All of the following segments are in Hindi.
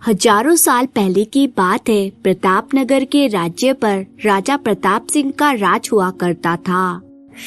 हजारों साल पहले की बात है। प्रतापनगर के राज्य पर राजा प्रताप सिंह का राज हुआ करता था।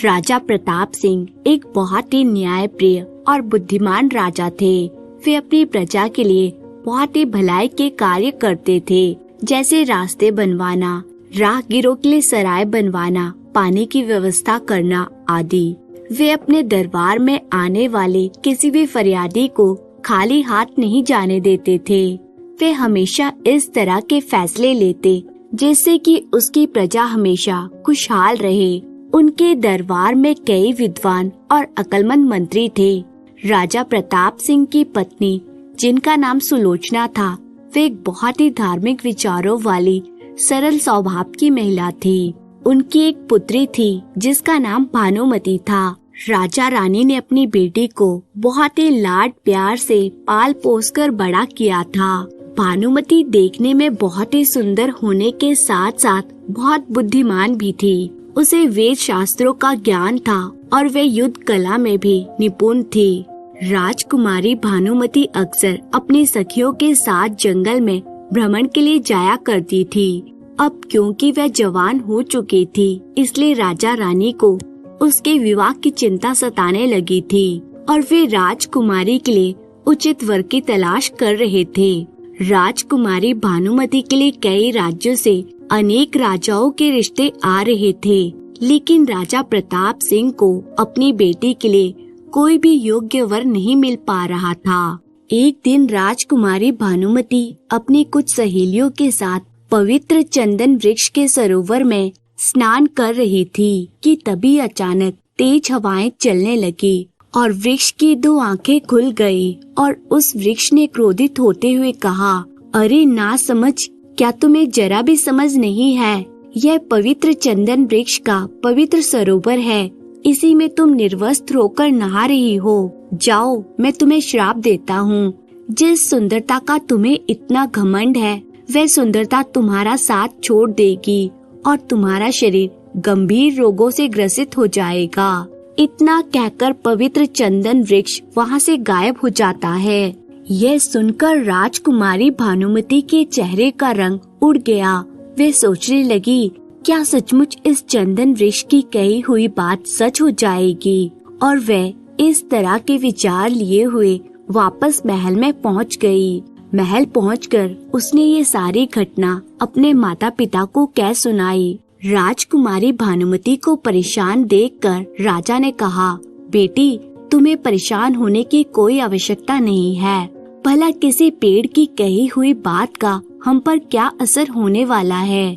राजा प्रताप सिंह एक बहुत ही न्यायप्रिय और बुद्धिमान राजा थे। वे अपनी प्रजा के लिए बहुत ही भलाई के कार्य करते थे, जैसे रास्ते बनवाना, राहगीरों के लिए सराय बनवाना, पानी की व्यवस्था करना आदि। वे अपने दरबार में आने वाले किसी भी फरियादी को खाली हाथ नहीं जाने देते थे। वे हमेशा इस तरह के फैसले लेते जिससे कि उसकी प्रजा हमेशा खुशहाल रहे। उनके दरबार में कई विद्वान और अक्लमंद मंत्री थे। राजा प्रताप सिंह की पत्नी, जिनका नाम सुलोचना था, वे एक बहुत ही धार्मिक विचारों वाली सरल स्वभाव की महिला थी। उनकी एक पुत्री थी जिसका नाम भानुमति था। राजा रानी ने अपनी बेटी को बहुत ही लाड प्यार से पाल पोस कर बड़ा किया था। भानुमति देखने में बहुत ही सुंदर होने के साथ साथ बहुत बुद्धिमान भी थी। उसे वेद शास्त्रों का ज्ञान था और वे युद्ध कला में भी निपुण थी। राजकुमारी भानुमति अक्सर अपनी सखियों के साथ जंगल में भ्रमण के लिए जाया करती थी। अब क्योंकि वह जवान हो चुकी थी, इसलिए राजा रानी को उसके विवाह की चिंता सताने लगी थी और वे राजकुमारी के लिए उचित वर की तलाश कर रहे थे। राजकुमारी भानुमति के लिए कई राज्यों से अनेक राजाओं के रिश्ते आ रहे थे, लेकिन राजा प्रताप सिंह को अपनी बेटी के लिए कोई भी योग्य वर नहीं मिल पा रहा था। एक दिन राजकुमारी भानुमति अपनी कुछ सहेलियों के साथ पवित्र चंदन वृक्ष के सरोवर में स्नान कर रही थी कि तभी अचानक तेज हवाएं चलने लगी और वृक्ष की दो आंखें खुल गई और उस वृक्ष ने क्रोधित होते हुए कहा, अरे ना समझ, क्या तुम्हें जरा भी समझ नहीं है? यह पवित्र चंदन वृक्ष का पवित्र सरोवर है। इसी में तुम निर्वस्त्र होकर नहा रही हो। जाओ, मैं तुम्हें श्राप देता हूँ। जिस सुंदरता का तुम्हें इतना घमंड है, वह सुंदरता तुम्हारा साथ छोड़ देगी और तुम्हारा शरीर गंभीर रोगों से ग्रसित हो जाएगा। इतना कहकर पवित्र चंदन वृक्ष वहाँ से गायब हो जाता है। यह सुनकर राजकुमारी भानुमति के चेहरे का रंग उड़ गया। वे सोचने लगी, क्या सचमुच इस चंदन वृक्ष की कही हुई बात सच हो जाएगी? और वह इस तरह के विचार लिए हुए वापस महल में पहुँच गई। महल पहुंचकर उसने ये सारी घटना अपने माता पिता को कह सुनाई। राजकुमारी भानुमति को परेशान देखकर राजा ने कहा, बेटी, तुम्हें परेशान होने की कोई आवश्यकता नहीं है। भला किसी पेड़ की कही हुई बात का हम पर क्या असर होने वाला है?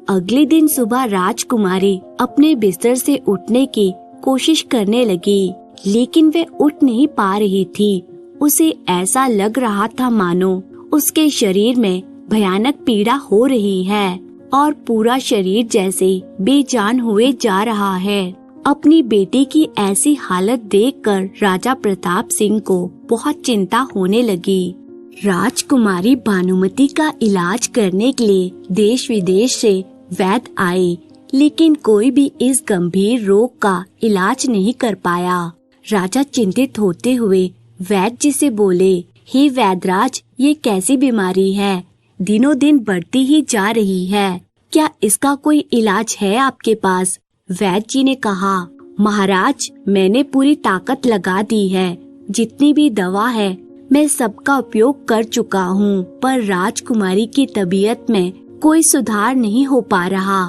अगले दिन सुबह राजकुमारी अपने बिस्तर से उठने की कोशिश करने लगी, लेकिन वे उठ नहीं पा रही थी। उसे ऐसा लग रहा था मानो उसके शरीर में भयानक पीड़ा हो रही है और पूरा शरीर जैसे बेजान हुए जा रहा है। अपनी बेटी की ऐसी हालत देखकर राजा प्रताप सिंह को बहुत चिंता होने लगी। राजकुमारी भानुमति का इलाज करने के लिए देश विदेश से वैद्य आए, लेकिन कोई भी इस गंभीर रोग का इलाज नहीं कर पाया। राजा चिंतित होते हुए वैद्य जी से बोले, हे वैद्यराज, ये कैसी बीमारी है? दिनों दिन बढ़ती ही जा रही है। क्या इसका कोई इलाज है आपके पास? वैद्य जी ने कहा, महाराज, मैंने पूरी ताकत लगा दी है। जितनी भी दवा है मैं सबका उपयोग कर चुका हूँ, पर राजकुमारी की तबीयत में कोई सुधार नहीं हो पा रहा।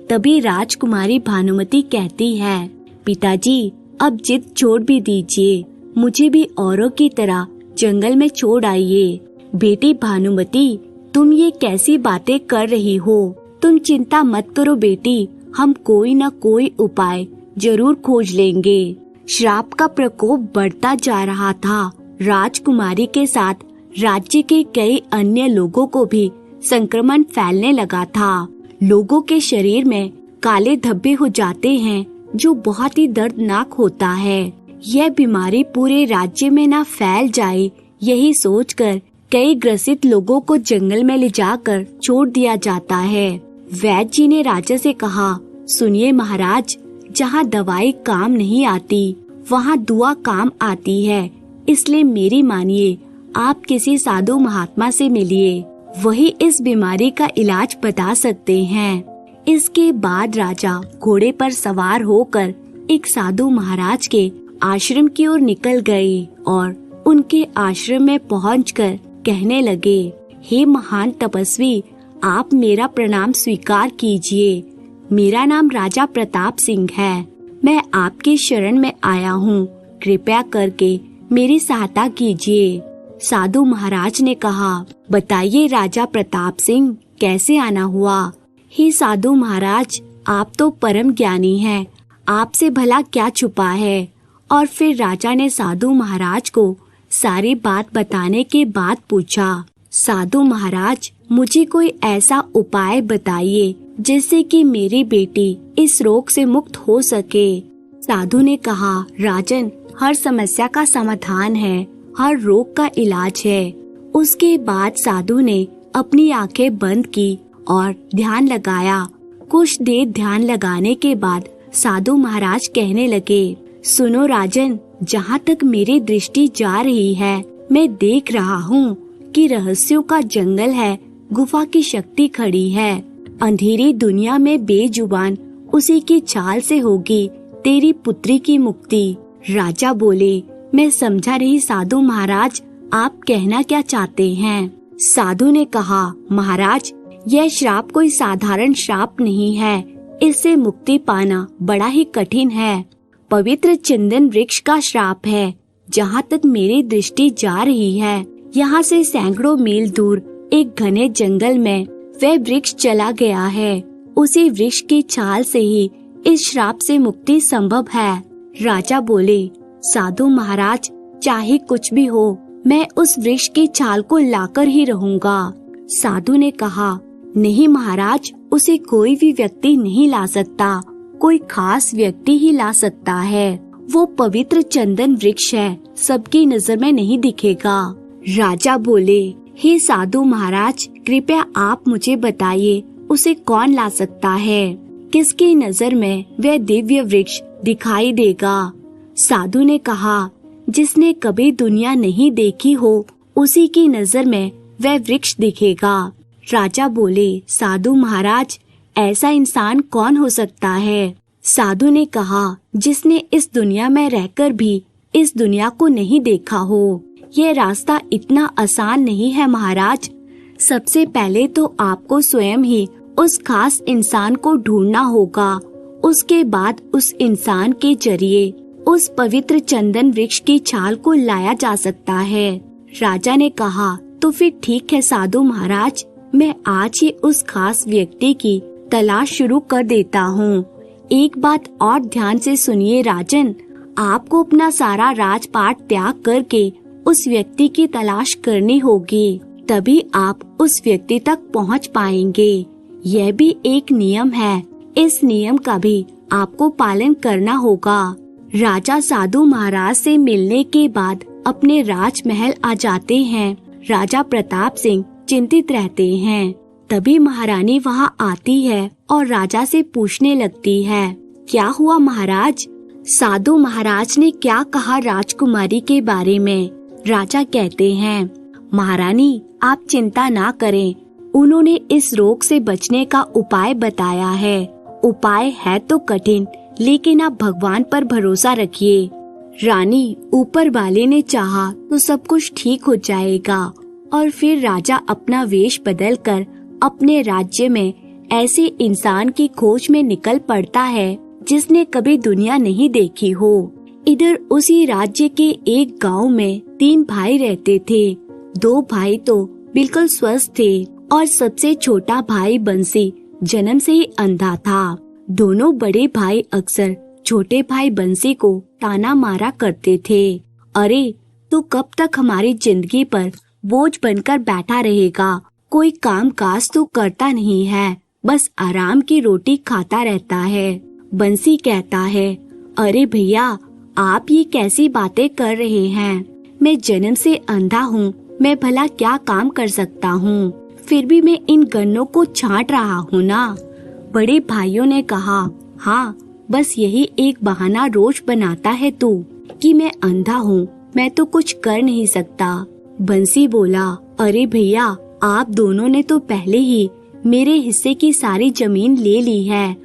तभी राजकुमारी भानुमति कहती है, पिताजी, अब जिद छोड़ भी दीजिए, मुझे भी औरों की तरह जंगल में छोड़ आइए। बेटी भानुमति, तुम ये कैसी बातें कर रही हो? तुम चिंता मत करो बेटी, हम कोई न कोई उपाय जरूर खोज लेंगे। श्राप का प्रकोप बढ़ता जा रहा था। राजकुमारी के साथ राज्य के कई अन्य लोगों को भी संक्रमण फैलने लगा था। लोगों के शरीर में काले धब्बे हो जाते हैं, जो बहुत ही दर्दनाक होता है। यह बीमारी पूरे राज्य में न फैल जाए, यही सोचकर कई ग्रसित लोगों को जंगल में ले जाकर छोड़ दिया जाता है। वैद्य जी ने राजा से कहा, सुनिए महाराज, जहाँ दवाई काम नहीं आती, वहाँ दुआ काम आती है। इसलिए मेरी मानिए, आप किसी साधु महात्मा से मिलिए, वही इस बीमारी का इलाज बता सकते हैं। इसके बाद राजा घोड़े पर सवार होकर एक साधु महाराज के आश्रम की ओर निकल गए और उनके आश्रम में पहुंचकर कहने लगे, हे महान तपस्वी, आप मेरा प्रणाम स्वीकार कीजिए। मेरा नाम राजा प्रताप सिंह है। मैं आपके शरण में आया हूँ। कृपया करके मेरी सहायता कीजिए। साधु महाराज ने कहा, बताइए राजा प्रताप सिंह, कैसे आना हुआ? हे साधु महाराज, आप तो परम ज्ञानी हैं, आपसे भला क्या छुपा है? और फिर राजा ने साधु महाराज को सारी बात बताने के बाद पूछा, साधु महाराज, मुझे कोई ऐसा उपाय बताइए जिससे कि मेरी बेटी इस रोग से मुक्त हो सके। साधु ने कहा, राजन, हर समस्या का समाधान है, हर रोग का इलाज है। उसके बाद साधु ने अपनी आंखें बंद की और ध्यान लगाया। कुछ देर ध्यान लगाने के बाद साधु महाराज कहने लगे, सुनो राजन, जहाँ तक मेरी दृष्टि जा रही है, मैं देख रहा हूँ कि रहस्यों का जंगल है, गुफा की शक्ति खड़ी है। अंधेरी दुनिया में बेजुबान उसी की चाल से होगी तेरी पुत्री की मुक्ति। राजा बोले, मैं समझा नहीं साधु महाराज, आप कहना क्या चाहते हैं? साधु ने कहा, महाराज, यह श्राप कोई साधारण श्राप नहीं है। इससे मुक्ति पाना बड़ा ही कठिन है। पवित्र चंदन वृक्ष का श्राप है। जहाँ तक मेरी दृष्टि जा रही है, यहाँ से सैकड़ों मील दूर एक घने जंगल में वह वृक्ष चला गया है। उसी वृक्ष की छाल से ही इस श्राप से मुक्ति संभव है। राजा बोले, साधु महाराज, चाहे कुछ भी हो, मैं उस वृक्ष की छाल को लाकर ही रहूंगा। साधु ने कहा, नहीं महाराज, उसे कोई भी व्यक्ति नहीं ला सकता, कोई खास व्यक्ति ही ला सकता है। वो पवित्र चंदन वृक्ष है, सबकी नजर में नहीं दिखेगा। राजा बोले, हे साधु महाराज, कृपया आप मुझे बताइए, उसे कौन ला सकता है? किसकी नजर में वह दिव्य वृक्ष दिखाई देगा? साधु ने कहा, जिसने कभी दुनिया नहीं देखी हो, उसी की नजर में वह वृक्ष दिखेगा। राजा बोले, साधु महाराज, ऐसा इंसान कौन हो सकता है? साधु ने कहा, जिसने इस दुनिया में रहकर भी इस दुनिया को नहीं देखा हो। यह रास्ता इतना आसान नहीं है महाराज। सबसे पहले तो आपको स्वयं ही उस खास इंसान को ढूंढना होगा। उसके बाद उस इंसान के जरिए उस पवित्र चंदन वृक्ष की छाल को लाया जा सकता है। राजा ने कहा, तो फिर ठीक है साधु महाराज, मैं आज ही उस खास व्यक्ति की तलाश शुरू कर देता हूँ। एक बात और ध्यान से सुनिए राजन, आपको अपना सारा राजपाट त्याग करके उस व्यक्ति की तलाश करनी होगी, तभी आप उस व्यक्ति तक पहुँच पाएंगे। यह भी एक नियम है, इस नियम का भी आपको पालन करना होगा। राजा साधु महाराज से मिलने के बाद अपने राजमहल आ जाते हैं। राजा प्रताप सिंह चिंतित रहते हैं। तभी महारानी वहाँ आती है और राजा से पूछने लगती है, क्या हुआ महाराज? साधु महाराज ने क्या कहा राजकुमारी के बारे में? राजा कहते हैं, महारानी आप चिंता ना करें, उन्होंने इस रोग से बचने का उपाय बताया है। उपाय है तो कठिन, लेकिन आप भगवान पर भरोसा रखिए। रानी, ऊपर वाले ने चाहा तो सब कुछ ठीक हो जाएगा। और फिर राजा अपना वेश बदलकर अपने राज्य में ऐसे इंसान की खोज में निकल पड़ता है जिसने कभी दुनिया नहीं देखी हो। इधर उसी राज्य के एक गांव में 3 भाई रहते थे। 2 भाई तो बिल्कुल स्वस्थ थे और सबसे छोटा भाई बंसी जन्म से ही अंधा था। दोनों बड़े भाई अक्सर छोटे भाई बंसी को ताना मारा करते थे, अरे तू कब तक हमारी जिंदगी पर बोझ बनकर बैठा रहेगा? कोई काम काज तो करता नहीं है, बस आराम की रोटी खाता रहता है। बंसी कहता है, अरे भैया, आप ये कैसी बातें कर रहे हैं? मैं जन्म से अंधा हूँ, मैं भला क्या काम कर सकता हूँ? फिर भी मैं इन गन्नों को छांट रहा हूँ ना। बड़े भाइयों ने कहा, हाँ, बस यही एक बहाना रोज बनाता है तू कि मैं अंधा हूँ, मैं तो कुछ कर नहीं सकता। बंसी बोला, अरे भैया, आप दोनों ने तो पहले ही मेरे हिस्से की सारी जमीन ले ली है।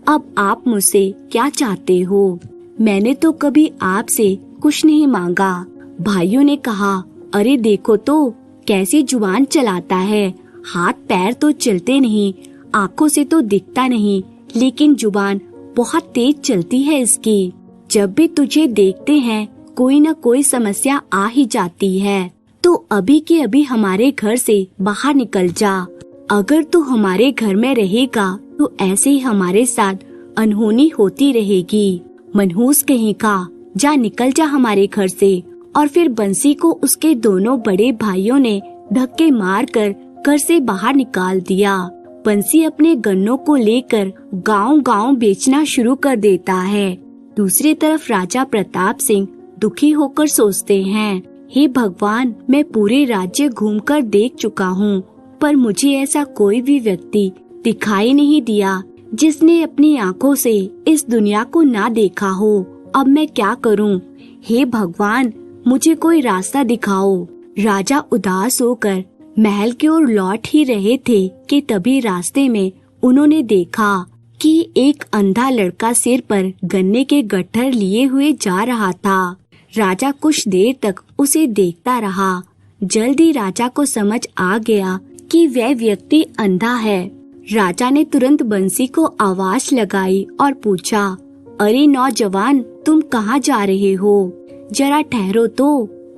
अब आप मुझसे क्या चाहते हो? मैंने तो कभी आपसे कुछ नहीं मांगा। भाइयों ने कहा, अरे देखो तो कैसी जुबान चलाता है। हाथ पैर तो चलते नहीं, आंखों से तो दिखता नहीं, लेकिन जुबान बहुत तेज चलती है इसकी। जब भी तुझे देखते हैं कोई न कोई समस्या आ ही जाती है। तो अभी के अभी हमारे घर से बाहर निकल जा। अगर तू हमारे घर में रहेगा तो ऐसे ही हमारे साथ अनहोनी होती रहेगी। मनहूस कहीं का, जा निकल जा हमारे घर से। और फिर बंसी को उसके दोनों बड़े भाइयों ने धक्के मारकर घर से बाहर निकाल दिया। बंसी अपने गन्नों को लेकर गांव-गांव बेचना शुरू कर देता है। दूसरी तरफ राजा प्रताप सिंह दुखी होकर सोचते हैं, हे भगवान, मैं पूरे राज्य घूमकर देख चुका हूँ, पर मुझे ऐसा कोई भी व्यक्ति दिखाई नहीं दिया जिसने अपनी आंखों से इस दुनिया को ना देखा हो। अब मैं क्या करूँ? हे भगवान, मुझे कोई रास्ता दिखाओ। राजा उदास होकर महल की ओर लौट ही रहे थे कि तभी रास्ते में उन्होंने देखा कि एक अंधा लड़का सिर पर गन्ने के गट्ठर लिए हुए जा रहा था। राजा कुछ देर तक उसे देखता रहा। जल्दी राजा को समझ आ गया कि वह व्यक्ति अंधा है। राजा ने तुरंत बंसी को आवाज लगाई और पूछा, अरे नौजवान, तुम कहाँ जा रहे हो? जरा ठहरो तो।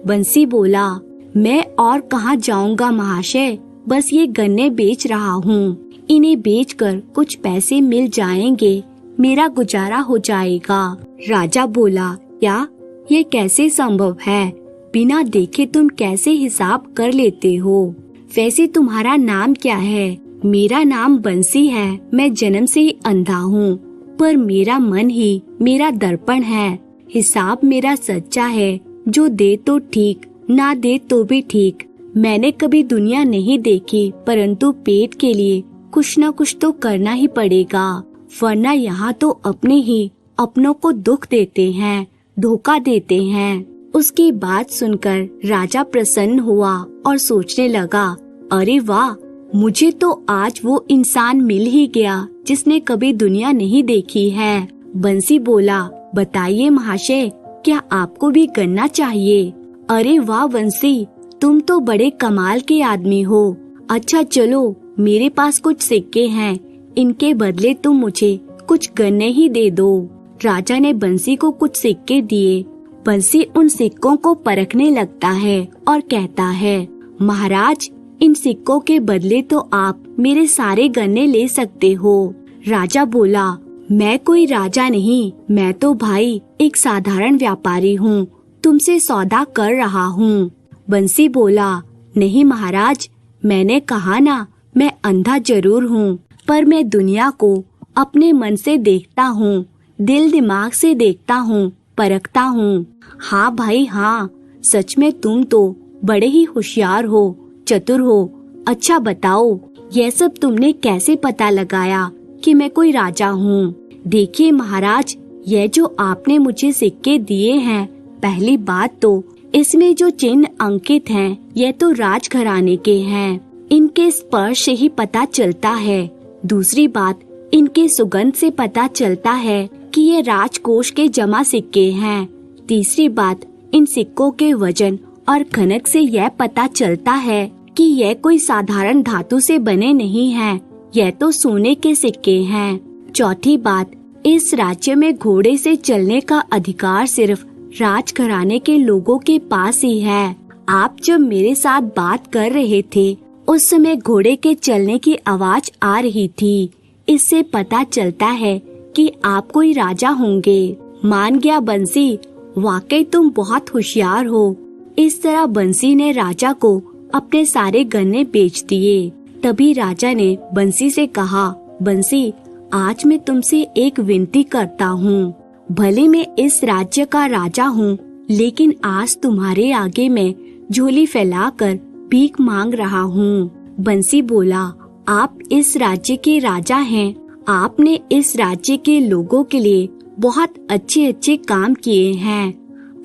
बंसी बोला, मैं और कहाँ जाऊंगा महाशय, बस ये गन्ने बेच रहा हूँ। इन्हें बेचकर कुछ पैसे मिल जाएंगे, मेरा गुजारा हो जाएगा। राजा बोला, क्या ये कैसे संभव है? बिना देखे तुम कैसे हिसाब कर लेते हो? वैसे तुम्हारा नाम क्या है? मेरा नाम बंसी है। मैं जन्म से ही अंधा हूँ, पर मेरा मन ही मेरा दर्पण है। हिसाब मेरा सच्चा है, जो दे तो ठीक, ना दे तो भी ठीक। मैंने कभी दुनिया नहीं देखी, परंतु पेट के लिए कुछ न कुछ तो करना ही पड़ेगा, वरना यहाँ तो अपने ही अपनों को दुख देते हैं, धोखा देते हैं। उसकी बात सुनकर राजा प्रसन्न हुआ और सोचने लगा, अरे वाह, मुझे तो आज वो इंसान मिल ही गया जिसने कभी दुनिया नहीं देखी है। बंसी बोला, बताइए महाशय, क्या आपको भी गन्ना चाहिए? अरे वाह बंसी, तुम तो बड़े कमाल के आदमी हो। अच्छा चलो, मेरे पास कुछ सिक्के हैं, इनके बदले तुम मुझे कुछ गन्ने ही दे दो। राजा ने बंसी को कुछ सिक्के दिए। बंसी उन सिक्कों को परखने लगता है और कहता है, महाराज, इन सिक्कों के बदले तो आप मेरे सारे गन्ने ले सकते हो। राजा बोला, मैं कोई राजा नहीं, मैं तो भाई एक साधारण व्यापारी हूँ, तुमसे सौदा कर रहा हूँ। बंसी बोला, नहीं महाराज, मैंने कहा ना, मैं अंधा जरूर हूँ, पर मैं दुनिया को अपने मन से देखता हूँ, दिल दिमाग से देखता हूँ, परखता हूँ। हाँ भाई हाँ, सच में तुम तो बड़े ही होशियार हो, चतुर हो। अच्छा बताओ, यह सब तुमने कैसे पता लगाया कि मैं कोई राजा हूँ? देखिए महाराज, यह जो आपने मुझे सिक्के दिए हैं, पहली बात तो इसमें जो चिन्ह अंकित हैं, यह तो राजघराने के हैं, इनके स्पर्श से ही पता चलता है। दूसरी बात, इनके सुगंध से पता चलता है कि ये राजकोष के जमा सिक्के हैं। तीसरी बात, इन सिक्कों के वजन और खनक से यह पता चलता है कि यह कोई साधारण धातु से बने नहीं हैं, यह तो सोने के सिक्के हैं। चौथी बात, इस राज्य में घोड़े से चलने का अधिकार सिर्फ राजघराने के लोगों के पास ही है। आप जब मेरे साथ बात कर रहे थे, उस समय घोड़े के चलने की आवाज आ रही थी। इससे पता चलता है कि आप कोई राजा होंगे। मान गया बंसी, वाकई तुम बहुत होशियार हो। इस तरह बंसी ने राजा को अपने सारे गन्ने बेच दिए। तभी राजा ने बंसी से कहा, बंसी, आज मैं तुमसे एक विनती करता हूँ। भले मैं इस राज्य का राजा हूँ, लेकिन आज तुम्हारे आगे मैं झोली फैलाकर भीख मांग रहा हूँ। बंसी बोला, आप इस राज्य के राजा हैं, आपने इस राज्य के लोगों के लिए बहुत अच्छे अच्छे काम किए हैं,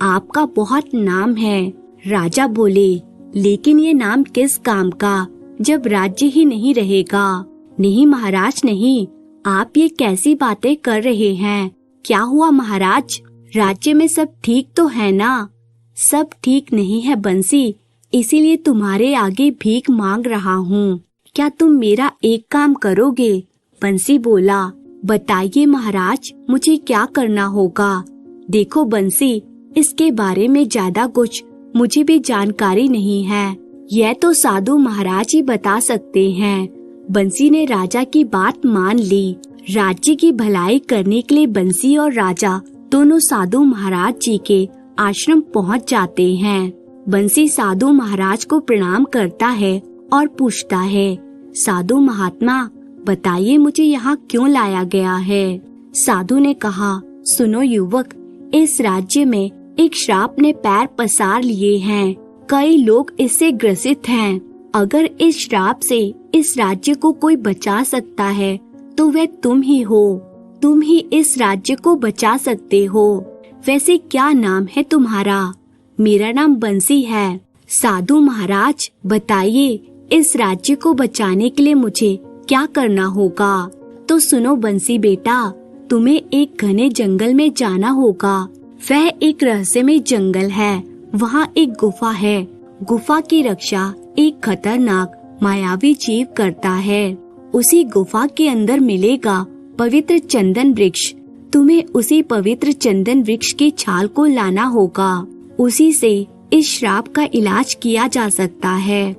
आपका बहुत नाम है। राजा बोले, लेकिन ये नाम किस काम का जब राज्य ही नहीं रहेगा। नहीं महाराज नहीं, आप ये कैसी बातें कर रहे हैं। क्या हुआ महाराज, राज्य में सब ठीक तो है ना? सब ठीक नहीं है बंसी, इसीलिए तुम्हारे आगे भीख मांग रहा हूँ। क्या तुम मेरा एक काम करोगे? बंसी बोला, बताइए महाराज, मुझे क्या करना होगा। देखो बंसी, इसके बारे में ज्यादा कुछ मुझे भी जानकारी नहीं है, यह तो साधु महाराज ही बता सकते हैं। बंसी ने राजा की बात मान ली। राज्य की भलाई करने के लिए बंसी और राजा दोनों साधु महाराज जी के आश्रम पहुंच जाते हैं। बंसी साधु महाराज को प्रणाम करता है और पूछता है, साधु महात्मा बताइए मुझे यहाँ क्यों लाया गया है। साधु ने कहा, सुनो युवक, इस राज्य में एक श्राप ने पैर पसार लिए हैं। कई लोग इससे ग्रसित हैं। अगर इस श्राप से इस राज्य को कोई बचा सकता है तो वह तुम ही हो। तुम ही इस राज्य को बचा सकते हो। वैसे क्या नाम है तुम्हारा? मेरा नाम बंसी है। साधु महाराज बताइए, इस राज्य को बचाने के लिए मुझे क्या करना होगा? तो सुनो बंसी बेटा, तुम्हें एक घने जंगल में जाना होगा। वह एक रहस्यमय जंगल है। वहाँ एक गुफा है। गुफा की रक्षा एक खतरनाक मायावी जीव करता है। उसी गुफा के अंदर मिलेगा पवित्र चंदन वृक्ष। तुम्हें उसी पवित्र चंदन वृक्ष की छाल को लाना होगा। उसी से इस श्राप का इलाज किया जा सकता है।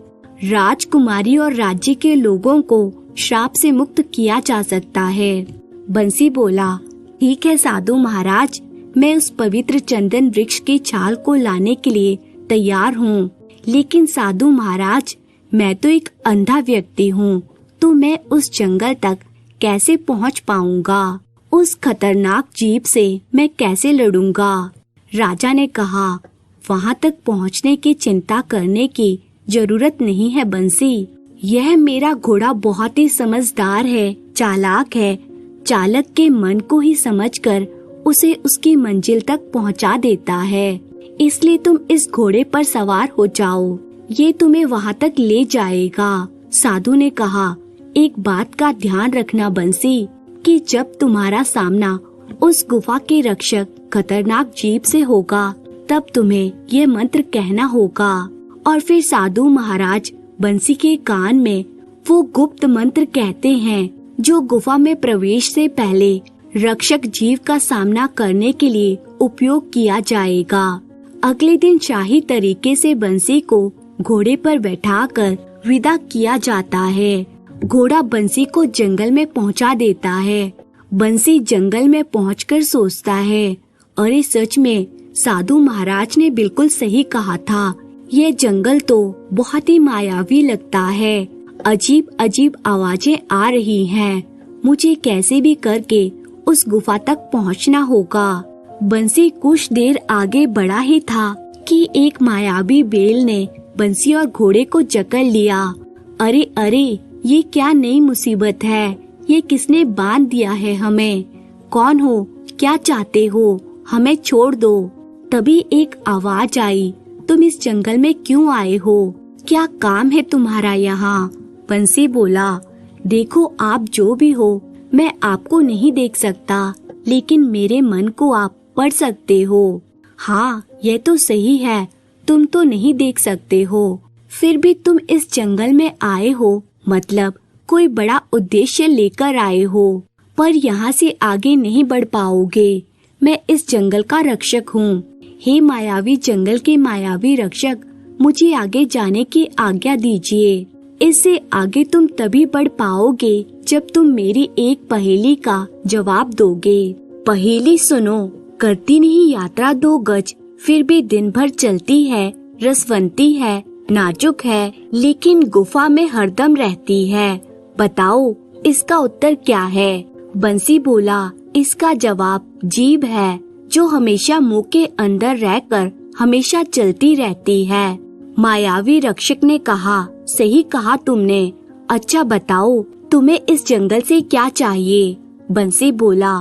राजकुमारी और राज्य के लोगों को श्राप से मुक्त किया जा सकता है। बंसी बोला, ठीक है साधु महाराज, मैं उस पवित्र चंदन वृक्ष की छाल को लाने के लिए तैयार हूँ। लेकिन साधु महाराज, मैं तो एक अंधा व्यक्ति हूँ, तो मैं उस जंगल तक कैसे पहुँच पाऊंगा? उस खतरनाक जीव से मैं कैसे लड़ूंगा? राजा ने कहा, वहाँ तक पहुँचने की चिंता करने की जरूरत नहीं है बंसी। यह मेरा घोड़ा बहुत ही समझदार है, चालाक है। चालक के मन को ही समझकर उसे उसकी मंजिल तक पहुँचा देता है। इसलिए तुम इस घोड़े पर सवार हो जाओ, ये तुम्हें वहाँ तक ले जाएगा। साधु ने कहा, एक बात का ध्यान रखना बंसी, कि जब तुम्हारा सामना उस गुफा के रक्षक खतरनाक जीव से होगा, तब तुम्हें ये मंत्र कहना होगा। और फिर साधु महाराज बंसी के कान में वो गुप्त मंत्र कहते हैं जो गुफा में प्रवेश से पहले रक्षक जीव का सामना करने के लिए उपयोग किया जाएगा। अगले दिन शाही तरीके से बंसी को घोड़े पर बैठाकर विदा किया जाता है। घोड़ा बंसी को जंगल में पहुंचा देता है। बंसी जंगल में पहुंचकर सोचता है, अरे सच में साधु महाराज ने बिल्कुल सही कहा था। ये जंगल तो बहुत ही मायावी लगता है। अजीब अजीब आवाजें आ रही हैं। मुझे कैसे भी करके उस गुफा तक पहुंचना होगा। बंसी कुछ देर आगे बढ़ा ही था कि एक मायावी बेल ने बंसी और घोड़े को जकड़ लिया। अरे अरे, ये क्या नई मुसीबत है? ये किसने बांध दिया है हमें? कौन हो? क्या चाहते हो? हमें छोड़ दो। तभी एक आवाज आई, तुम इस जंगल में क्यों आए हो? क्या काम है तुम्हारा यहाँ? बंसी बोला, देखो आप जो भी हो, मैं आपको नहीं देख सकता, लेकिन मेरे मन को आप पढ़ सकते हो। हाँ, यह तो सही है, तुम तो नहीं देख सकते हो, फिर भी तुम इस जंगल में आए हो, मतलब कोई बड़ा उद्देश्य लेकर आए हो। पर यहाँ से आगे नहीं बढ़ पाओगे। मैं इस जंगल का रक्षक हूँ। हे मायावी जंगल के मायावी रक्षक, मुझे आगे जाने की आज्ञा दीजिए। इससे आगे तुम तभी बढ़ पाओगे जब तुम मेरी एक पहेली का जवाब दोगे। पहेली सुनो। करती नहीं यात्रा 2 गज, फिर भी दिन भर चलती है, रसवंती है, नाजुक है, लेकिन गुफा में हरदम रहती है। बताओ इसका उत्तर क्या है? बंसी बोला, इसका जवाब जीभ है, जो हमेशा मुंह के अंदर रहकर हमेशा चलती रहती है। मायावी रक्षक ने कहा, सही कहा तुमने। अच्छा बताओ, तुम्हें इस जंगल से क्या चाहिए? बंसी बोला,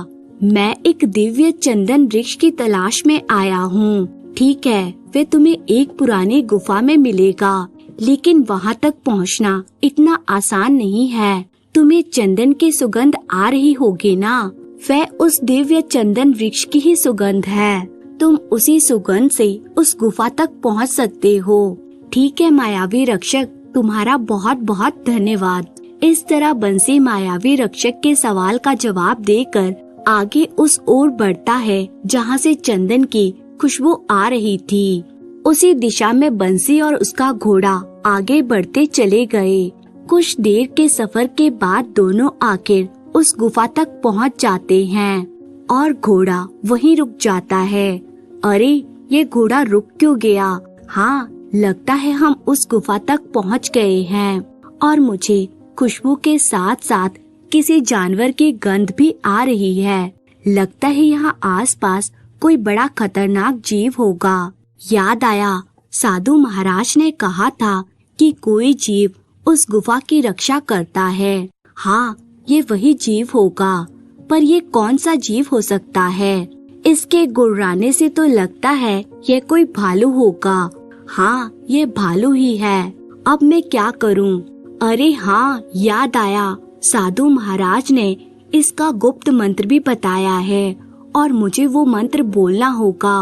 मैं एक दिव्य चंदन वृक्ष की तलाश में आया हूँ। ठीक है, वे तुम्हें एक पुरानी गुफा में मिलेगा, लेकिन वहाँ तक पहुँचना इतना आसान नहीं है। तुम्हें चंदन की सुगंध आ रही होगी ना? वह उस दिव्य चंदन वृक्ष की ही सुगंध है। तुम उसी सुगंध से उस गुफा तक पहुँच सकते हो। ठीक है मायावी रक्षक, तुम्हारा बहुत बहुत धन्यवाद। इस तरह बंसी मायावी रक्षक के सवाल का जवाब देकर आगे उस ओर बढ़ता है जहाँ से चंदन की खुशबू आ रही थी। उसी दिशा में बंसी और उसका घोड़ा आगे बढ़ते चले गए। कुछ देर के सफर के बाद दोनों आखिर उस गुफा तक पहुँच जाते हैं और घोड़ा वहीं रुक जाता है। अरे, ये घोड़ा रुक क्यों गया? हाँ, लगता है हम उस गुफा तक पहुँच गए हैं और मुझे खुशबू के साथ साथ किसी जानवर की गंध भी आ रही है। लगता है यहाँ आसपास कोई बड़ा खतरनाक जीव होगा। याद आया, साधु महाराज ने कहा था कि कोई जीव उस गुफा की रक्षा करता है। हाँ, ये वही जीव होगा, पर ये कौन सा जीव हो सकता है? इसके गुर्राने से तो लगता है ये कोई भालू होगा। हाँ, ये भालू ही है। अब मैं क्या करूं? अरे हाँ, याद आया, साधु महाराज ने इसका गुप्त मंत्र भी बताया है और मुझे वो मंत्र बोलना होगा।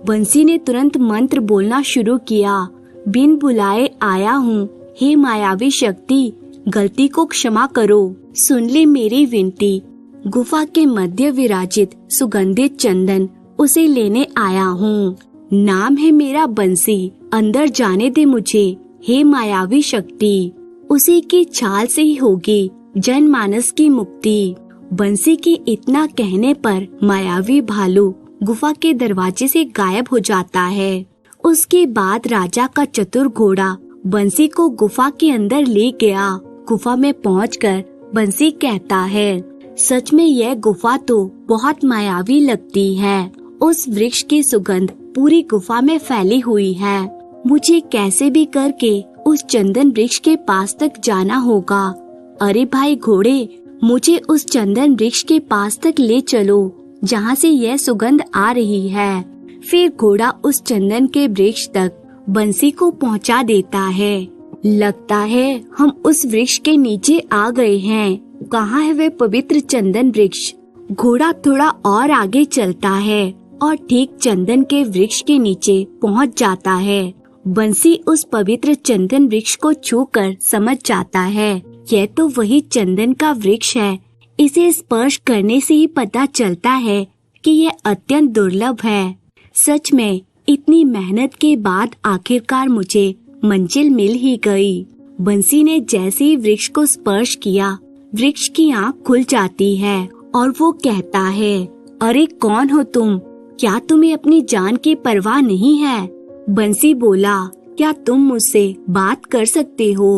बंसी ने तुरंत मंत्र बोलना शुरू किया। बिन बुलाए आया हूँ, हे मायावी शक्ति, गलती को क्षमा करो, सुन ले मेरी विनती। गुफा के मध्य विराजित सुगंधित चंदन उसे लेने आया हूँ। नाम है मेरा बंसी, अंदर जाने दे मुझे, हे मायावी शक्ति। उसी की छाल से ही होगी जनमानस की मुक्ति। बंसी की इतना कहने पर मायावी भालू गुफा के दरवाजे से गायब हो जाता है। उसके बाद राजा का चतुर घोड़ा बंसी को गुफा के अंदर ले गया। गुफा में पहुंचकर बंसी कहता है, सच में यह गुफा तो बहुत मायावी लगती है। उस वृक्ष की सुगंध पूरी गुफा में फैली हुई है। मुझे कैसे भी करके उस चंदन वृक्ष के पास तक जाना होगा। अरे भाई घोड़े, मुझे उस चंदन वृक्ष के पास तक ले चलो जहाँ से यह सुगंध आ रही है। फिर घोड़ा उस चंदन के वृक्ष तक बंसी को पहुँचा देता है। लगता है हम उस वृक्ष के नीचे आ गए हैं। कहाँ है वे पवित्र चंदन वृक्ष? घोड़ा थोड़ा और आगे चलता है और ठीक चंदन के वृक्ष के नीचे पहुँच जाता है। बंसी उस पवित्र चंदन वृक्ष को छूकर समझ जाता है, यह तो वही चंदन का वृक्ष है। इसे स्पर्श करने से ही पता चलता है कि यह अत्यंत दुर्लभ है। सच में इतनी मेहनत के बाद आखिरकार मुझे मंजिल मिल ही गई। बंसी ने जैसे ही वृक्ष को स्पर्श किया, वृक्ष की आँख खुल जाती है और वो कहता है, अरे कौन हो तुम? क्या तुम्हें अपनी जान की परवाह नहीं है? बंसी बोला, क्या तुम मुझसे बात कर सकते हो?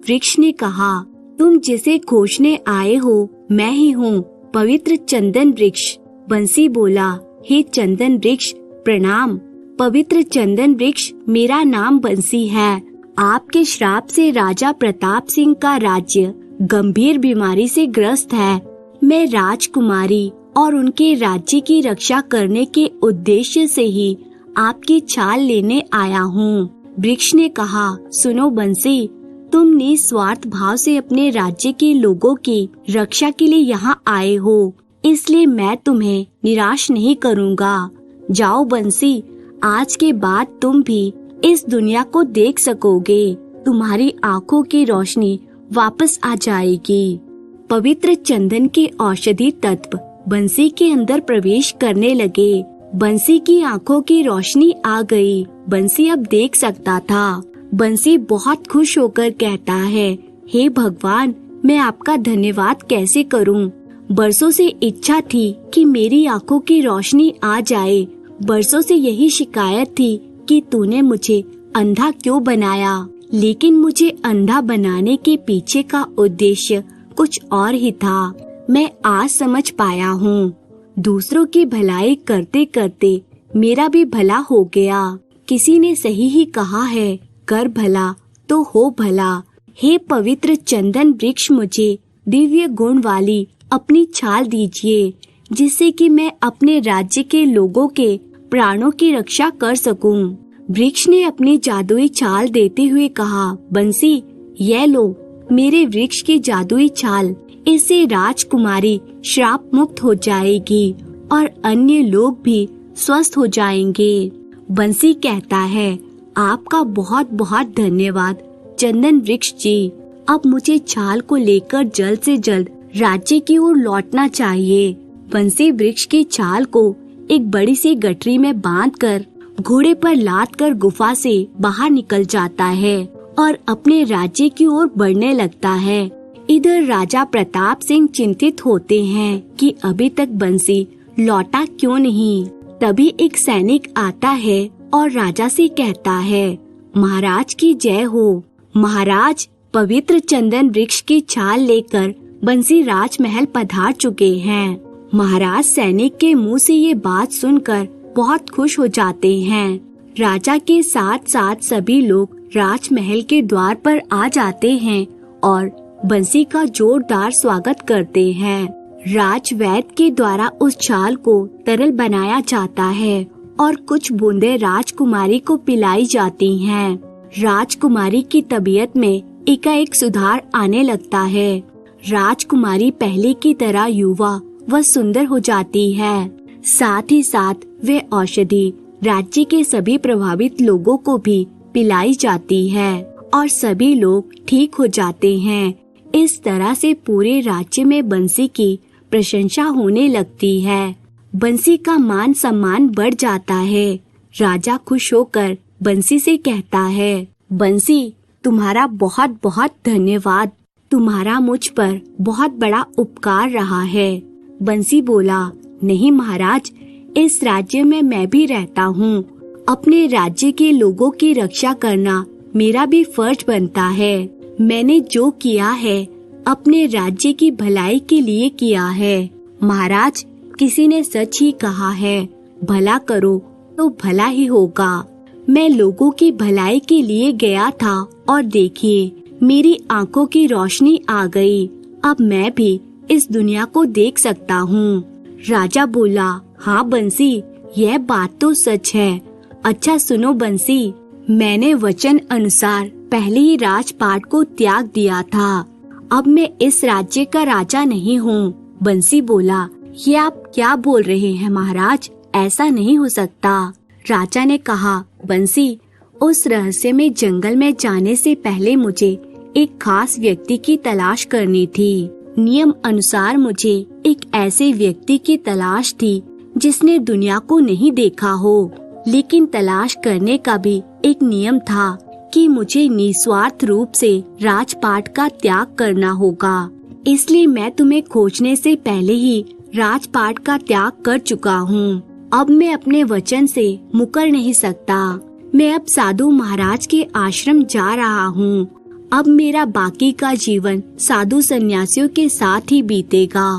वृक्ष ने कहा, तुम जिसे खोजने आए हो मैं ही हूँ, पवित्र चंदन वृक्ष। बंसी बोला, हे चंदन वृक्ष प्रणाम। पवित्र चंदन वृक्ष, मेरा नाम बंसी है। आपके श्राप से राजा प्रताप सिंह का राज्य गंभीर बीमारी से ग्रस्त है। मैं राजकुमारी और उनके राज्य की रक्षा करने के उद्देश्य से ही आपकी छाल लेने आया हूँ। वृक्ष ने कहा, सुनो बंसी, तुम निस्वार्थ भाव से अपने राज्य के लोगों की रक्षा के लिए यहाँ आए हो, इसलिए मैं तुम्हें निराश नहीं करूँगा। जाओ बंसी, आज के बाद तुम भी इस दुनिया को देख सकोगे। तुम्हारी आँखों की रोशनी वापस आ जाएगी। पवित्र चंदन के औषधि तत्व बंसी के अंदर प्रवेश करने लगे। बंसी की आँखों की रोशनी आ गई। बंसी अब देख सकता था। बंसी बहुत खुश होकर कहता है, हे भगवान, मैं आपका धन्यवाद कैसे करूं? बरसों से इच्छा थी कि मेरी आँखों की रोशनी आ जाए। बरसों से यही शिकायत थी कि तूने मुझे अंधा क्यों बनाया। लेकिन मुझे अंधा बनाने के पीछे का उद्देश्य कुछ और ही था। मैं आज समझ पाया हूँ। दूसरों की भलाई करते करते मेरा भी भला हो गया। किसी ने सही ही कहा है, कर भला तो हो भला। हे पवित्र चंदन वृक्ष, मुझे दिव्य गुण वाली अपनी छाल दीजिए, जिससे कि मैं अपने राज्य के लोगों के प्राणों की रक्षा कर सकूं। वृक्ष ने अपनी जादुई छाल देते हुए कहा, बंसी, ये लो मेरे वृक्ष की जादुई छाल, इससे राजकुमारी श्राप मुक्त हो जाएगी और अन्य लोग भी स्वस्थ हो जाएंगे। बंसी कहता है, आपका बहुत बहुत धन्यवाद चंदन वृक्ष जी। अब मुझे छाल को लेकर जल्द से जल्द राज्य की ओर लौटना चाहिए। बंसी वृक्ष की छाल को एक बड़ी सी गठरी में बांधकर घोड़े पर लादकर गुफा से बाहर निकल जाता है और अपने राज्य की ओर बढ़ने लगता है। इधर राजा प्रताप सिंह चिंतित होते हैं कि अभी तक बंसी लौटा क्यों नहीं। तभी एक सैनिक आता है और राजा से कहता है, महाराज की जय हो। महाराज, पवित्र चंदन वृक्ष की छाल लेकर बंसी राजमहल पधार चुके हैं। महाराज सैनिक के मुंह से ये बात सुनकर बहुत खुश हो जाते हैं। राजा के साथ साथ सभी लोग राजमहल के द्वार पर आ जाते हैं और बंसी का जोरदार स्वागत करते हैं। राजवैद्य के द्वारा उस छाल को तरल बनाया जाता है और कुछ बूंदे राजकुमारी को पिलाई जाती हैं। राजकुमारी की तबीयत में एकाएक सुधार आने लगता है। राजकुमारी पहले की तरह युवा व सुंदर हो जाती है। साथ ही साथ वे औषधि राज्य के सभी प्रभावित लोगों को भी पिलाई जाती है और सभी लोग ठीक हो जाते हैं। इस तरह से पूरे राज्य में बंसी की प्रशंसा होने लगती है। बंसी का मान सम्मान बढ़ जाता है। राजा खुश होकर बंसी से कहता है, बंसी, तुम्हारा बहुत बहुत धन्यवाद। तुम्हारा मुझ पर बहुत बड़ा उपकार रहा है। बंसी बोला, नहीं महाराज, इस राज्य में मैं भी रहता हूँ। अपने राज्य के लोगों की रक्षा करना मेरा भी फर्ज बनता है। मैंने जो किया है अपने राज्य की भलाई के लिए किया है। महाराज, किसी ने सच ही कहा है, भला करो तो भला ही होगा। मैं लोगों की भलाई के लिए गया था और देखिए मेरी आंखों की रोशनी आ गई। अब मैं भी इस दुनिया को देख सकता हूँ। राजा बोला, हाँ बंसी, यह बात तो सच है। अच्छा सुनो बंसी, मैंने वचन अनुसार पहले ही राजपाट को त्याग दिया था। अब मैं इस राज्य का राजा नहीं हूँ। बंसी बोला, ये आप क्या बोल रहे हैं महाराज, ऐसा नहीं हो सकता। राजा ने कहा, बंसी, उस रहस्यमय जंगल में जाने से पहले मुझे एक खास व्यक्ति की तलाश करनी थी। नियम अनुसार मुझे एक ऐसे व्यक्ति की तलाश थी जिसने दुनिया को नहीं देखा हो। लेकिन तलाश करने का भी एक नियम था कि मुझे निस्वार्थ रूप से राजपाट का त्याग करना होगा। इसलिए मैं तुम्हें खोजने से पहले ही राजपाट का त्याग कर चुका हूँ। अब मैं अपने वचन से मुकर नहीं सकता। मैं अब साधु महाराज के आश्रम जा रहा हूँ। अब मेरा बाकी का जीवन साधु सन्यासियों के साथ ही बीतेगा।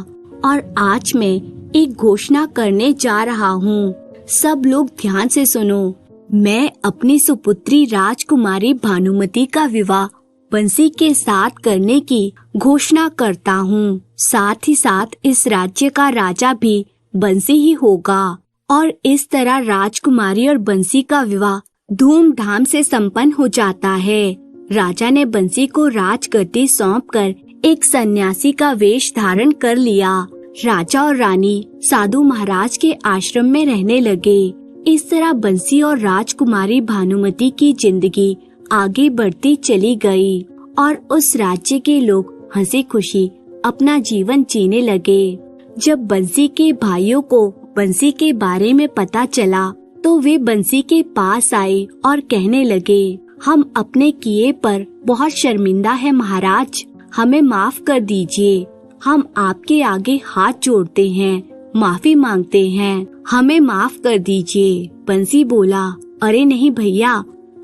और आज मैं एक घोषणा करने जा रहा हूँ। सब लोग ध्यान से सुनो। मैं अपनी सुपुत्री राजकुमारी भानुमति का विवाह बंसी के साथ करने की घोषणा करता हूँ। साथ ही साथ इस राज्य का राजा भी बंसी ही होगा। और इस तरह राजकुमारी और बंसी का विवाह धूमधाम से संपन्न हो जाता है। राजा ने बंसी को राजगद्दी सौंपकर एक सन्यासी का वेश धारण कर लिया। राजा और रानी साधु महाराज के आश्रम में रहने लगे। इस तरह बंसी और राजकुमारी भानुमति की जिंदगी आगे बढ़ती चली गई और उस राज्य के लोग हंसी खुशी अपना जीवन जीने लगे। जब बंसी के भाइयों को बंसी के बारे में पता चला तो वे बंसी के पास आए और कहने लगे, हम अपने किए पर बहुत शर्मिंदा है महाराज, हमें माफ कर दीजिए। हम आपके आगे हाथ जोड़ते हैं, माफी मांगते हैं, हमें माफ कर दीजिए। बंसी बोला, अरे नहीं भैया,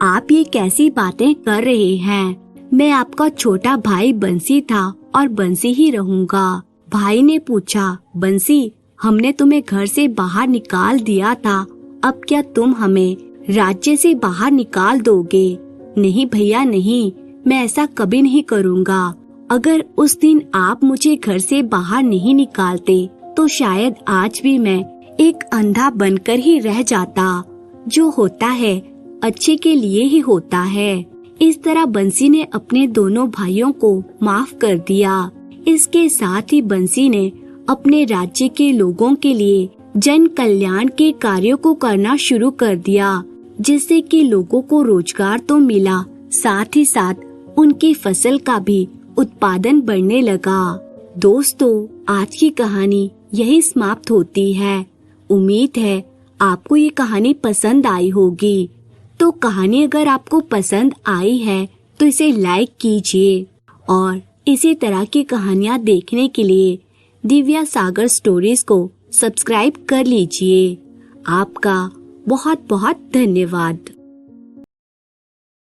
आप ये कैसी बातें कर रहे हैं। मैं आपका छोटा भाई बंसी था और बंसी ही रहूंगा। भाई ने पूछा, बंसी, हमने तुम्हें घर से बाहर निकाल दिया था, अब क्या तुम हमें राज्य से बाहर निकाल दोगे? नहीं भैया नहीं, मैं ऐसा कभी नहीं करूँगा। अगर उस दिन आप मुझे घर से बाहर नहीं निकालते तो शायद आज भी मैं एक अंधा बनकर ही रह जाता। जो होता है अच्छे के लिए ही होता है। इस तरह बंसी ने अपने दोनों भाइयों को माफ कर दिया। इसके साथ ही बंसी ने अपने राज्य के लोगों के लिए जन कल्याण के कार्यों को करना शुरू कर दिया, जिससे कि लोगों को रोजगार तो मिला, साथ ही साथ उनकी फसल का भी उत्पादन बढ़ने लगा। दोस्तों, आज की कहानी यही समाप्त होती है। उम्मीद है आपको ये कहानी पसंद आई होगी। तो कहानी अगर आपको पसंद आई है तो इसे लाइक कीजिए और इसी तरह की कहानियाँ देखने के लिए दिव्या सागर स्टोरीज को सब्सक्राइब कर लीजिए। आपका बहुत बहुत धन्यवाद।